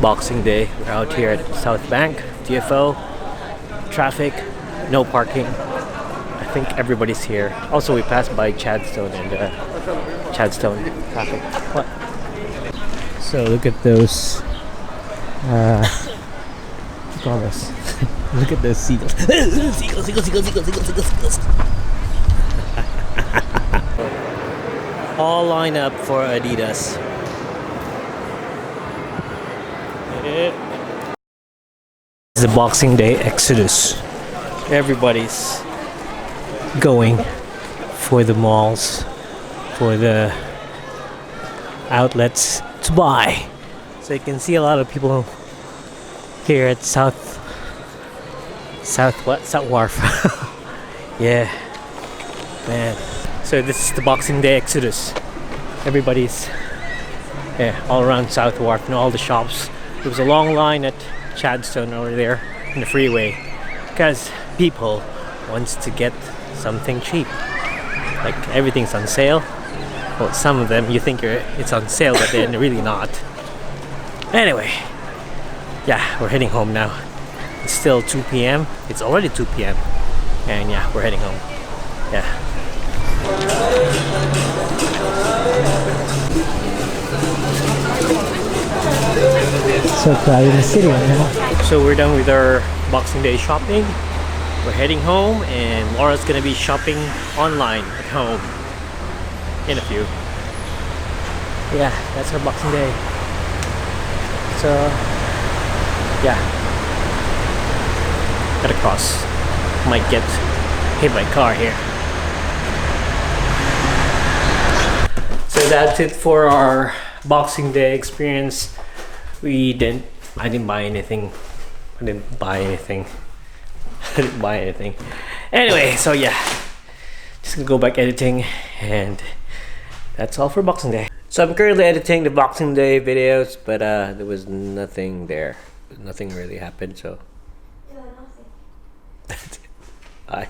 Boxing Day. We're out here at South Bank, TFO. Traffic, no parking. I think everybody's here. Also, we passed by Chadstone and Chadstone traffic. What? So look at those. What do you call this? Look at those seagulls. Seagulls. All line up for Adidas. It's the Boxing Day exodus. Everybody's going for the malls, for the outlets to buy. So you can see a lot of people here at South Wharf. Yeah, man. So this is the Boxing Day exodus. Everybody's all around South Wharf and all the shops. There was a long line at Chadstone over there in the freeway because people wants to get something cheap. Like everything's on sale. Well, some of them you think it's on sale, but they're really not. Anyway, yeah, we're heading home now. It's still 2 p.m. It's already 2 p.m. And yeah, we're heading home. Yeah. So crowded in the city right now. So we're done with our Boxing Day shopping. We're heading home and Laura's gonna be shopping online at home in a few. Yeah, that's our Boxing Day. So yeah, gotta cross. Might get hit by a car here. So that's it for our Boxing Day experience. I didn't buy anything. Anyway, so yeah, just gonna go back editing, and that's all for Boxing Day. So I'm currently editing the Boxing Day videos, but there was nothing there. Nothing really happened, so that's it. Bye.